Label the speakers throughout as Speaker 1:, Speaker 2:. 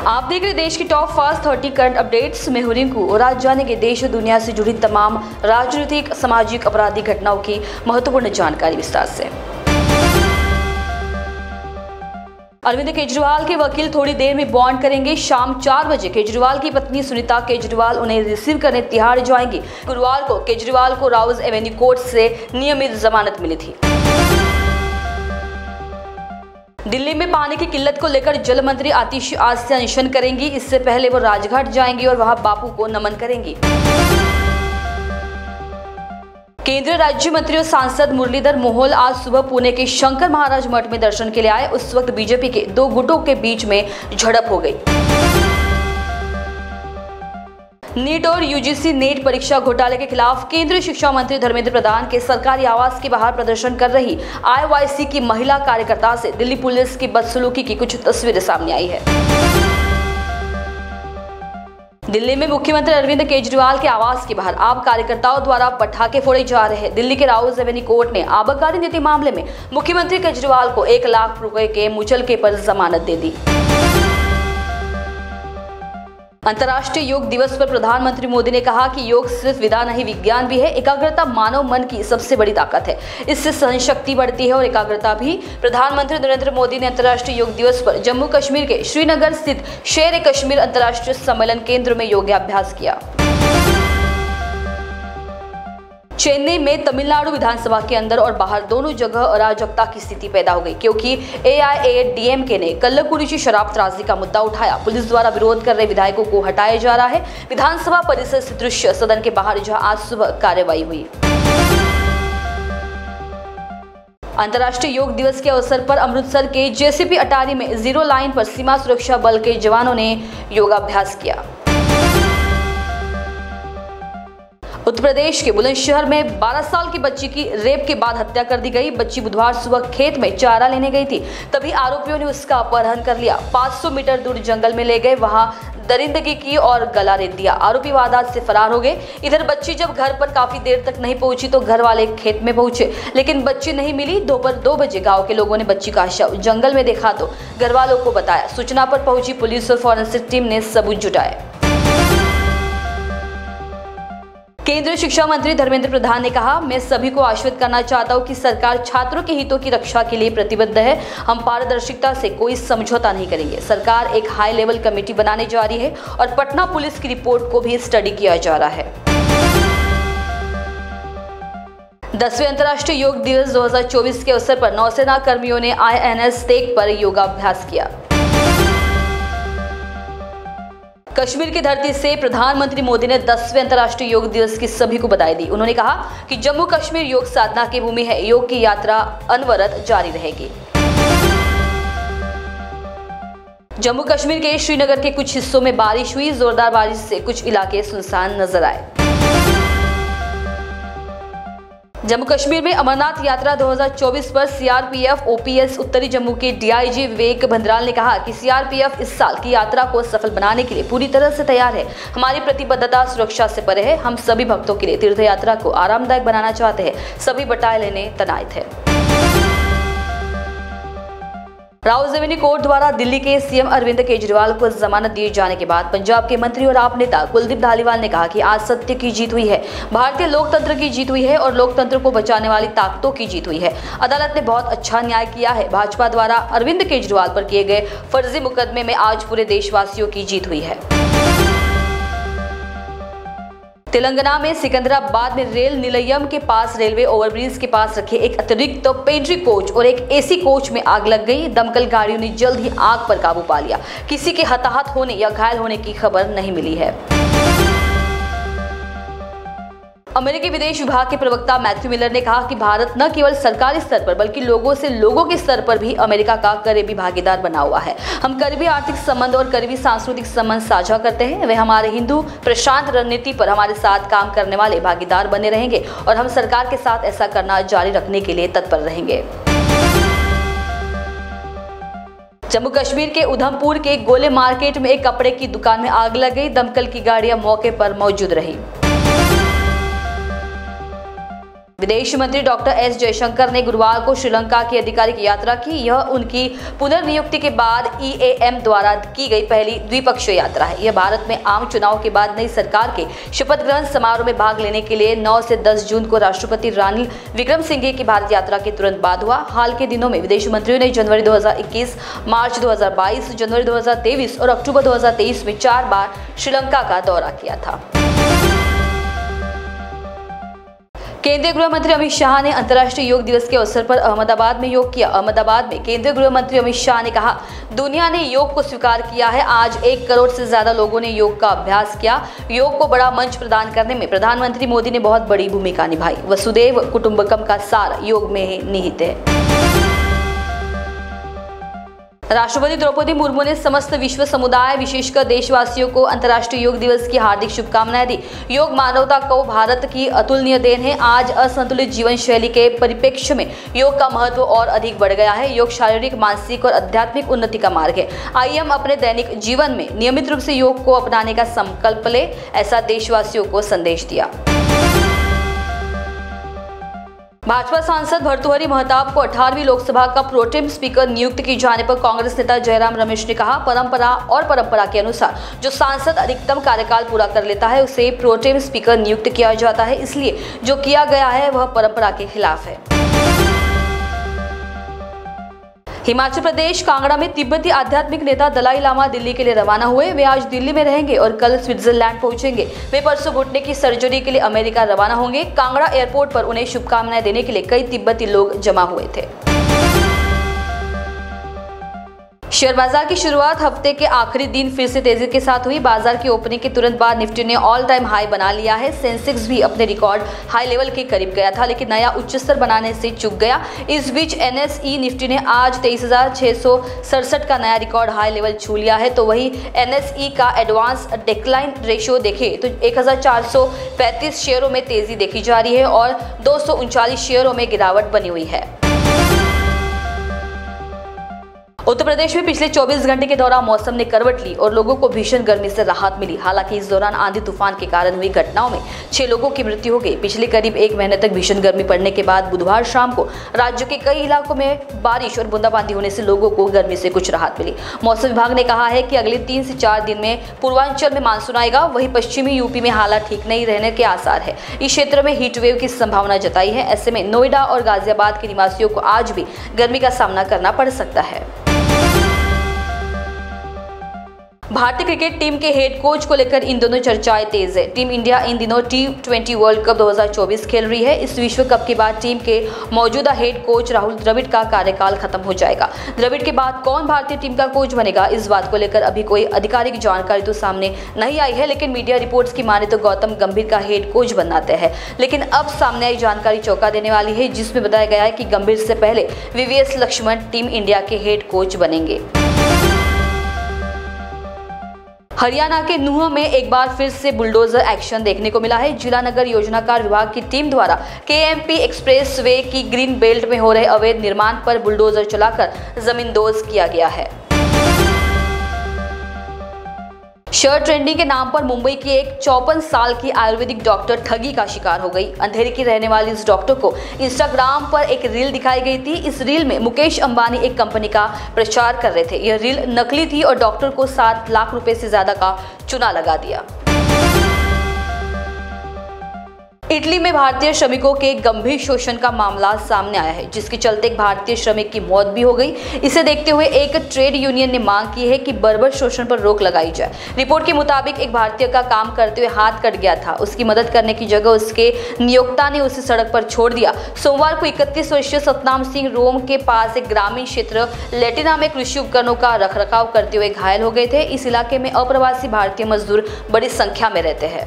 Speaker 1: आप देख रहे देश की टॉप फास्ट 30 करंट अपडेट्स में हूं रिंकू और आज जानेंगे देश और दुनिया से जुड़ी तमाम राजनीतिक, सामाजिक, आपराधिक घटनाओं की महत्वपूर्ण जानकारी विस्तार से। अरविंद केजरीवाल के वकील थोड़ी देर में बॉन्ड करेंगे। शाम 4 बजे केजरीवाल की पत्नी सुनीता केजरीवाल उन्हें रिसीव करने तिहाड़ जाएंगी। गुरुवार को केजरीवाल को राउज एवेन्यू कोर्ट से नियमित जमानत मिली थी। दिल्ली में पानी की किल्लत को लेकर जल मंत्री आतिशी आज से अनशन करेंगी। इससे पहले वो राजघाट जाएंगी और वहां बापू को नमन करेंगी। केंद्रीय राज्य मंत्री और सांसद मुरलीधर मोहोल आज सुबह पुणे के शंकर महाराज मठ में दर्शन के लिए आए। उस वक्त बीजेपी के दो गुटों के बीच में झड़प हो गई। नीट और यूजीसी नेट परीक्षा घोटाले के खिलाफ केंद्रीय शिक्षा मंत्री धर्मेंद्र प्रधान के सरकारी आवास के बाहर प्रदर्शन कर रही आईवाईसी की महिला कार्यकर्ता से दिल्ली पुलिस की बदसलूकी की कुछ तस्वीरें सामने आई है। दिल्ली में मुख्यमंत्री अरविंद केजरीवाल के आवास के बाहर आप कार्यकर्ताओं द्वारा पटाखे फोड़े जा रहे हैं। दिल्ली के राउज एवेन्यू कोर्ट ने आबकारी नीति मामले में मुख्यमंत्री केजरीवाल को 1 लाख रुपए के मुचलके पर जमानत दे दी। अंतर्राष्ट्रीय योग दिवस पर प्रधानमंत्री मोदी ने कहा कि योग सिर्फ विधा नहीं, विज्ञान भी है। एकाग्रता मानव मन की सबसे बड़ी ताकत है। इससे सहनशक्ति बढ़ती है और एकाग्रता भी। प्रधानमंत्री नरेंद्र मोदी ने अंतर्राष्ट्रीय योग दिवस पर जम्मू कश्मीर के श्रीनगर स्थित शेर-ए-कश्मीर अंतर्राष्ट्रीय सम्मेलन केंद्र में योगाभ्यास किया। चेन्नई में तमिलनाडु विधानसभा के अंदर और बाहर दोनों जगह अराजकता की स्थिति पैदा हो गई क्योंकि एआईएडीएमके ने कल्लकुरिची शराब त्रासदी का मुद्दा उठाया। पुलिस द्वारा विरोध कर रहे विधायकों को हटाया जा रहा है। विधानसभा परिसर से दृश्य सदन के बाहर जहां आज सुबह कार्रवाई हुई। अंतर्राष्ट्रीय योग दिवस के अवसर पर अमृतसर के जेसीपी अटारी में 0 लाइन पर सीमा सुरक्षा बल के जवानों ने योगाभ्यास किया। उत्तर प्रदेश के बुलंदशहर में 12 साल की बच्ची की रेप के बाद हत्या कर दी गई। बच्ची बुधवार सुबह खेत में चारा लेने गई थी, तभी आरोपियों ने उसका अपहरण कर लिया। 500 मीटर दूर जंगल में ले गए, वहां दरिंदगी की और गला रेत दिया। आरोपी वारदात से फरार हो गए। इधर बच्ची जब घर पर काफी देर तक नहीं पहुंची तो घर वाले खेत में पहुंचे, लेकिन बच्ची नहीं मिली। दोपहर 2 बजे गांव के लोगों ने बच्ची का शव जंगल में देखा तो घर वालों को बताया। सूचना पर पहुंची पुलिस और फॉरेंसिक टीम ने सबूत जुटाए। केंद्रीय शिक्षा मंत्री धर्मेंद्र प्रधान ने कहा, मैं सभी को आश्वस्त करना चाहता हूं कि सरकार छात्रों के हितों की रक्षा के लिए प्रतिबद्ध है। हम पारदर्शिता से कोई समझौता नहीं करेंगे। सरकार एक हाई लेवल कमेटी बनाने जा रही है और पटना पुलिस की रिपोर्ट को भी स्टडी किया जा रहा है। 10वें अंतर्राष्ट्रीय योग दिवस 2024 के अवसर पर नौसेना कर्मियों ने INS तेग पर योगाभ्यास किया। कश्मीर की धरती से प्रधानमंत्री मोदी ने 10वें अंतर्राष्ट्रीय योग दिवस की सभी को बधाई दी। उन्होंने कहा कि जम्मू कश्मीर योग साधना की भूमि है। योग की यात्रा अनवरत जारी रहेगी। जम्मू कश्मीर के श्रीनगर के कुछ हिस्सों में बारिश हुई। जोरदार बारिश से कुछ इलाके सुनसान नजर आए। जम्मू कश्मीर में अमरनाथ यात्रा 2024 पर सीआरपीएफ ओपीएस उत्तरी जम्मू के डीआईजी विवेक भंद्राल ने कहा कि सीआरपीएफ इस साल की यात्रा को सफल बनाने के लिए पूरी तरह से तैयार है। हमारी प्रतिबद्धता सुरक्षा से परे है। हम सभी भक्तों के लिए तीर्थ यात्रा को आरामदायक बनाना चाहते हैं। सभी बटालियनें तैनात है। राउज एवेन्यू कोर्ट द्वारा दिल्ली के सीएम अरविंद केजरीवाल को जमानत दिए जाने के बाद पंजाब के मंत्री और आप नेता कुलदीप धालीवाल ने कहा कि आज सत्य की जीत हुई है, भारतीय लोकतंत्र की जीत हुई है और लोकतंत्र को बचाने वाली ताकतों की जीत हुई है। अदालत ने बहुत अच्छा न्याय किया है। भाजपा द्वारा अरविंद केजरीवाल पर किए गए फर्जी मुकदमे में आज पूरे देशवासियों की जीत हुई है। तेलंगाना में सिकंदराबाद में रेल निलयम के पास रेलवे ओवरब्रिज के पास रखे एक अतिरिक्त पेंट्री कोच और एक एसी कोच में आग लग गई। दमकल गाड़ियों ने जल्द ही आग पर काबू पा लिया। किसी के हताहत होने या घायल होने की खबर नहीं मिली है। अमेरिकी विदेश विभाग के प्रवक्ता मैथ्यू मिलर ने कहा कि भारत न केवल सरकारी स्तर पर बल्कि लोगों के स्तर पर भी अमेरिका का करीबी भागीदार बना हुआ है। हम करीबी आर्थिक संबंध और करीबी सांस्कृतिक संबंध साझा करते हैं। वे हमारे हिंदू प्रशांत रणनीति पर हमारे साथ काम करने वाले भागीदार बने रहेंगे और हम सरकार के साथ ऐसा करना जारी रखने के लिए तत्पर रहेंगे। जम्मू कश्मीर के उधमपुर के गोले मार्केट में एक कपड़े की दुकान में आग लग गई। दमकल की गाड़ियां मौके पर मौजूद रही। विदेश मंत्री डॉक्टर एस जयशंकर ने गुरुवार को श्रीलंका की आधिकारिक यात्रा की। यह उनकी पुनर्नियुक्ति के बाद EAM द्वारा की गई पहली द्विपक्षीय यात्रा है। यह भारत में आम चुनाव के बाद नई सरकार के शपथ ग्रहण समारोह में भाग लेने के लिए 9 से 10 जून को राष्ट्रपति रानिल विक्रमसिंघे की भारत यात्रा के तुरंत बाद हुआ। हाल के दिनों में विदेश मंत्रियों ने जनवरी 2021, मार्च 2022, जनवरी 2023 और अक्टूबर 2023 में 4 बार श्रीलंका का दौरा किया था। केंद्रीय गृह मंत्री अमित शाह ने अंतर्राष्ट्रीय योग दिवस के अवसर पर अहमदाबाद में योग किया। अहमदाबाद में केंद्रीय गृह मंत्री अमित शाह ने कहा, दुनिया ने योग को स्वीकार किया है। आज 1 करोड़ से ज्यादा लोगों ने योग का अभ्यास किया। योग को बड़ा मंच प्रदान करने में प्रधानमंत्री मोदी ने बहुत बड़ी भूमिका निभाई। वसुदेव कुटुंबकम का सार योग में ही निहित है। राष्ट्रपति द्रौपदी मुर्मू ने समस्त विश्व समुदाय, विशेषकर देशवासियों को अंतर्राष्ट्रीय योग दिवस की हार्दिक शुभकामनाएं दी। योग मानवता को भारत की अतुलनीय देन है। आज असंतुलित जीवन शैली के परिप्रेक्ष्य में योग का महत्व और अधिक बढ़ गया है। योग शारीरिक, मानसिक और आध्यात्मिक उन्नति का मार्ग है। आइए हम अपने दैनिक जीवन में नियमित रूप से योग को अपनाने का संकल्प लें, ऐसा देशवासियों को संदेश दिया। भाजपा सांसद भर्तृहरि महताब को 18वीं लोकसभा का प्रोटेम स्पीकर नियुक्त किए जाने पर कांग्रेस नेता जयराम रमेश ने कहा, परंपरा के अनुसार जो सांसद अधिकतम कार्यकाल पूरा कर लेता है उसे प्रोटेम स्पीकर नियुक्त किया जाता है, इसलिए जो किया गया है वह परंपरा के खिलाफ है। हिमाचल प्रदेश कांगड़ा में तिब्बती आध्यात्मिक नेता दलाई लामा दिल्ली के लिए रवाना हुए। वे आज दिल्ली में रहेंगे और कल स्विट्जरलैंड पहुंचेंगे। वे परसों घुटने की सर्जरी के लिए अमेरिका रवाना होंगे। कांगड़ा एयरपोर्ट पर उन्हें शुभकामनाएं देने के लिए कई तिब्बती लोग जमा हुए थे। शेयर बाजार की शुरुआत हफ्ते के आखिरी दिन फिर से तेजी के साथ हुई। बाजार की ओपनिंग के तुरंत बाद निफ्टी ने ऑल टाइम हाई बना लिया है। सेंसेक्स भी अपने रिकॉर्ड हाई लेवल के करीब गया था, लेकिन नया उच्च स्तर बनाने से चूक गया। इस बीच NSE निफ्टी ने आज 23,667 का नया रिकॉर्ड हाई लेवल छू लिया है। तो वही NSE का एडवांस डिक्लाइन रेशियो देखें तो 1,435 शेयरों में तेजी देखी जा रही है और 239 शेयरों में गिरावट बनी हुई है। उत्तर प्रदेश में पिछले 24 घंटे के दौरान मौसम ने करवट ली और लोगों को भीषण गर्मी से राहत मिली। हालांकि इस दौरान आंधी तूफान के कारण हुई घटनाओं में 6 लोगों की मृत्यु हो गई। पिछले करीब 1 महीने तक भीषण गर्मी पड़ने के बाद बुधवार शाम को राज्य के कई इलाकों में बारिश और बूंदाबांदी होने से लोगों को गर्मी से कुछ राहत मिली। मौसम विभाग ने कहा है कि अगले 3 से 4 दिन में पूर्वांचल में मानसून आएगा। वहीं पश्चिमी यूपी में हालात ठीक नहीं रहने के आसार है। इस क्षेत्र में हीट वेव की संभावना जताई है। ऐसे में नोएडा और गाजियाबाद के निवासियों को आज भी गर्मी का सामना करना पड़ सकता है। भारतीय क्रिकेट टीम के हेड कोच को लेकर इन दोनों चर्चाएं तेज है। टीम इंडिया इन दिनों T20 वर्ल्ड कप 2024 खेल रही है। इस विश्व कप के बाद टीम के मौजूदा हेड कोच राहुल द्रविड़ का कार्यकाल खत्म हो जाएगा। द्रविड़ के बाद कौन भारतीय टीम का कोच बनेगा, इस बात को लेकर अभी कोई आधिकारिक जानकारी तो सामने नहीं आई है, लेकिन मीडिया रिपोर्ट्स की माने तो गौतम गंभीर का हेड कोच बनना तय है। लेकिन अब सामने आई जानकारी चौंका देने वाली है, जिसमें बताया गया है कि गंभीर से पहले VVS लक्ष्मण टीम इंडिया के हेड कोच बनेंगे। हरियाणा के नूंह में एक बार फिर से बुलडोजर एक्शन देखने को मिला है। जिला नगर योजनाकार विभाग की टीम द्वारा KMP एक्सप्रेस वे की ग्रीन बेल्ट में हो रहे अवैध निर्माण पर बुलडोजर चलाकर जमींदोज किया गया है। शेयर ट्रेंडिंग के नाम पर मुंबई की एक 54 साल की आयुर्वेदिक डॉक्टर ठगी का शिकार हो गई। अंधेरी की रहने वाली इस डॉक्टर को इंस्टाग्राम पर एक रील दिखाई गई थी। इस रील में मुकेश अंबानी एक कंपनी का प्रचार कर रहे थे। यह रील नकली थी और डॉक्टर को 7 लाख रुपए से ज्यादा का चूना लगा दिया। इटली में भारतीय श्रमिकों के गंभीर शोषण का मामला सामने आया है, जिसके चलते एक भारतीय श्रमिक की मौत भी हो गई। इसे देखते हुए एक ट्रेड यूनियन ने मांग की है कि बर्बर शोषण पर रोक लगाई जाए। रिपोर्ट के मुताबिक एक भारतीय का काम करते हुए हाथ कट गया था। उसकी मदद करने की जगह उसके नियोक्ता ने उसे सड़क पर छोड़ दिया। सोमवार को 31 वर्षीय सतनाम सिंह रोम के पास एक ग्रामीण क्षेत्र लेटिना में कृषि उपकरणों का रखरखाव करते हुए घायल हो गए थे। इस इलाके में अप्रवासी भारतीय मजदूर बड़ी संख्या में रहते हैं।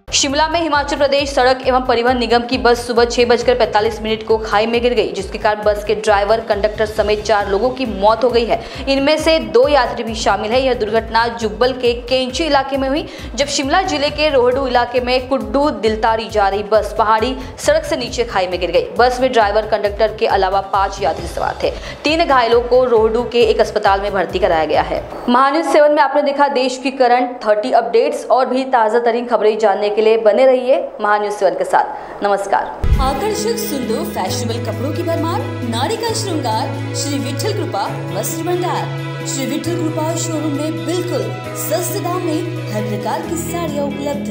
Speaker 1: शिमला में हिमाचल प्रदेश सड़क एवं परिवहन निगम की बस सुबह 6:45 को खाई में गिर गई, जिसके कारण बस के ड्राइवर, कंडक्टर समेत 4 लोगों की मौत हो गई है। इनमें से 2 यात्री भी शामिल है। यह दुर्घटना जुब्बल के केंची इलाके में हुई, जब शिमला जिले के रोहडू इलाके में कुड्डू दिलतारी जा रही बस पहाड़ी सड़क से नीचे खाई में गिर गई। बस में ड्राइवर, कंडक्टर के अलावा 5 यात्री सवार थे। 3 घायलों को रोहडू के एक अस्पताल में भर्ती कराया गया है। महान्यूज 7 में आपने देखा देश की करंट 30 अपडेट्स और भी ताजा तरीन खबरें जानने के लिए लिए बने रहिए महान्यूज़ 7 के साथ। नमस्कार।
Speaker 2: आकर्षक, सुंदर, फैशनेबल कपड़ों की भरमार, नारी का श्रृंगार, श्री विठल कृपा वस्त्र भंडार। श्री विठल कृपा शोरूम में बिल्कुल सस्ते दाम में हर प्रकार की साड़ियाँ उपलब्ध।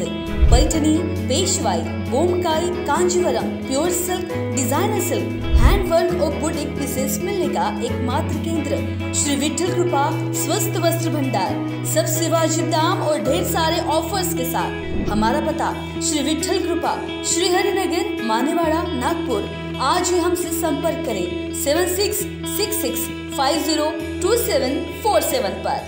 Speaker 2: Paithani, Peshwai, Bomkai, Kanjivaram, pure silk, designer silk, handwork और बुटीक पीसेस मिलने का एकमात्र केंद्र श्री विठल कृपा स्वस्थ वस्त्र भंडार। सबसे वाजिब दाम और ढेर सारे ऑफर्स के साथ। हमारा पता श्री विठल कृपा, श्री हरिनगर, मानेवाड़ा, नागपुर। आज ही हमसे संपर्क करें 7666502747 पर।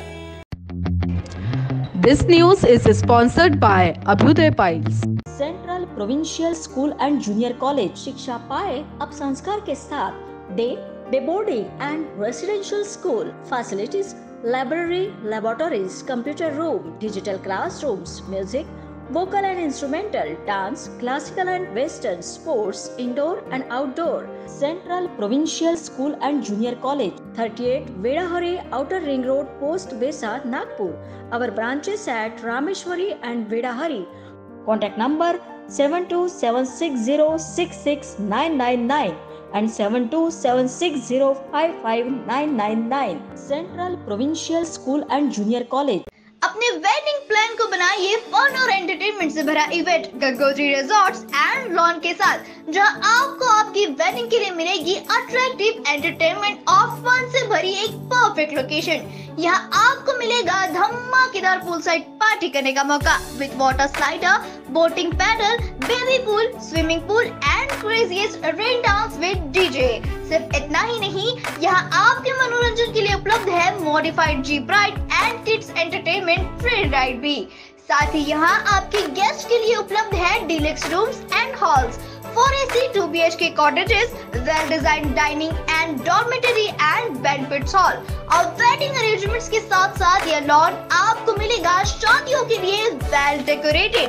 Speaker 3: This news is sponsored by Abhyuday Piles.
Speaker 4: Central provincial school and junior college शिक्षा पाए अब संस्कार के साथ। Day boarding and residential school facilities, library, laboratories, computer room, digital classrooms, music, vocal and instrumental, dance, classical and western, sports, indoor and outdoor. Central Provincial School and Junior College, 38 Vedahari, Outer Ring Road, Post Besa, Nagpur. Our branches at Rameshwari and Vedahari. Contact number 7276066999 and 7276055999. Central Provincial School and Junior College.
Speaker 5: अपने wedding plan को बनाइए fun और entertainment से भरा event Gangotri resorts and lawn के साथ, जहां आपको आपकी वेडिंग के लिए मिलेगी अट्रैक्टिव एंटरटेनमेंट और फन से भरी एक परफेक्ट लोकेशन। यहाँ आपको मिलेगा धमाकेदार पूल साइड पार्टी करने का मौका with water slider, boating pedal, baby pool, swimming pool and craziest rain dance with DJ. सिर्फ इतना ही नहीं, यहाँ आपके मनोरंजन के लिए उपलब्ध है modified jeep ride and kids entertainment free ride भी। साथ ही यहाँ आपके गेस्ट के लिए उपलब्ध है deluxe rooms and halls, 4AC 2BHK cottages, well designed dining and dormitory and banquet hall और वेडिंग अरेंजमेंट्स के साथ साथ यह लॉन आपको मिलेगा शादियों के लिए वेल डेकोरेटेड।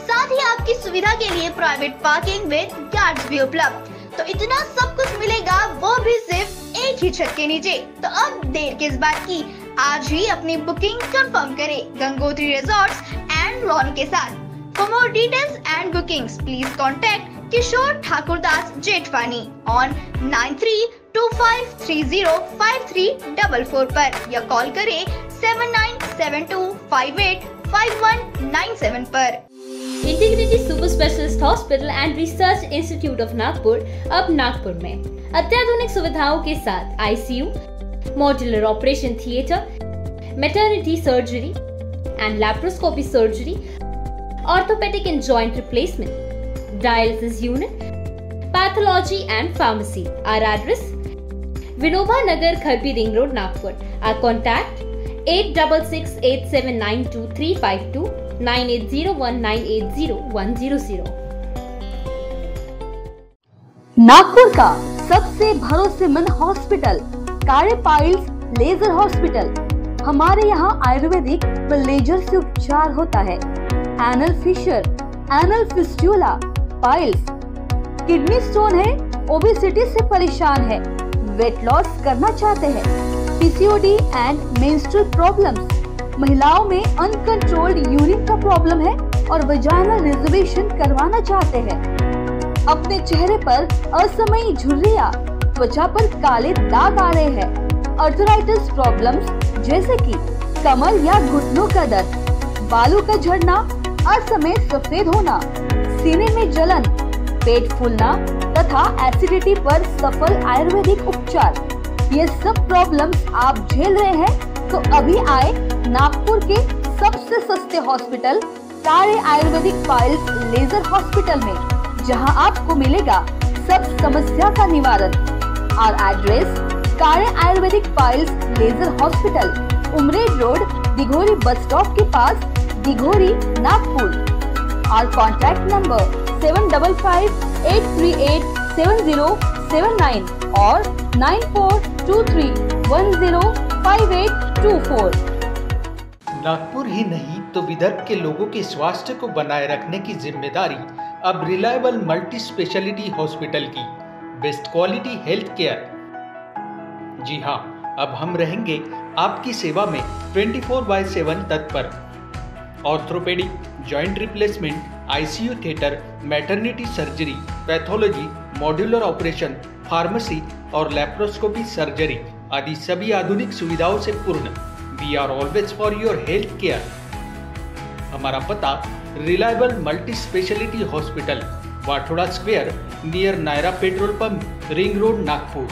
Speaker 5: साथ ही आपकी सुविधा के लिए प्राइवेट पार्किंग विद गार्ड्स भी उपलब्ध। तो इतना सब कुछ मिलेगा, वो भी सिर्फ एक ही छत के नीचे। तो अब देर किस बात की, आज ही अपनी बुकिंग कंफर्म करें गंगोत्री रिजॉर्ट्स एंड लॉन के साथ। For more details and bookings please contact Kishore Thakurdas Jethwani on 9325305344 पर या कॉल करें 7972585197 पर।
Speaker 6: Integrity super specialist hospital and research institute of Nagpur अब नागपुर में अत्याधुनिक सुविधाओं के साथ ICU, modular operation theatre, maternity surgery and laparoscopy surgery, orthopaedic and joint replacement, dialysis unit, pathology and pharmacy. Our address Vinova Nagar, Kharbi Ring Road, Nagpur. Our contact 8668792352 9801980100.
Speaker 1: Nagpur का सबसे भरोसेमंद hospital कार्य पाइल्स लेजर हॉस्पिटल। हमारे यहाँ आयुर्वेदिक व laser से उपचार होता है। Anal fissure, anal fistula, piles, kidney stone है, ओबेसिटी से परेशान है, वेट लॉस करना चाहते हैं, PCOD एंड मेंस्ट्रुअल प्रॉब्लम्स, महिलाओं में अनकंट्रोल्ड यूरिन का प्रॉब्लम है और वजाइनल रिजर्वेशन करवाना चाहते हैं, अपने चेहरे पर असमयी झुर्रियां, त्वचा पर काले दाग आ रहे हैं, अर्थराइटिस प्रॉब्लम्स जैसे कि कमर या घुटनों का दर्द, बालों का झड़ना, असमय सफेद होना, सीने में जलन, पेट फूलना तथा एसिडिटी पर सफल आयुर्वेदिक उपचार, ये सब प्रॉब्लम्स आप झेल रहे हैं तो अभी आए नागपुर के सबसे सस्ते हॉस्पिटल कार्य आयुर्वेदिक पाइल्स लेजर हॉस्पिटल में, जहां आपको मिलेगा सब समस्या का निवारण। और एड्रेस कार्य ayurvedic piles laser hospital, Umred road, Dighori bus stop के पास, दिघोरी, नागपुर। और कॉन्टैक्ट नंबर 7538387079 और 9423105824।
Speaker 7: नागपुर ही नहीं तो विदर्भ के लोगों के स्वास्थ्य को बनाए रखने की जिम्मेदारी अब रिलायबल मल्टी स्पेशलिटी हॉस्पिटल की। Best quality health care. जी हाँ, अब हम रहेंगे आपकी सेवा में 24/7 तत्पर। Orthopaedic, joint replacement, ICU theatre, maternity surgery, pathology, modular operation, pharmacy और लैप्रोस्कोपी सर्जरी आदि सभी आधुनिक सुविधाओं से पूर्ण। We are always for your health care. हमारा पता reliable multi speciality hospital, Wathoda square, near Nayara petrol pump, ring road, Nagpur.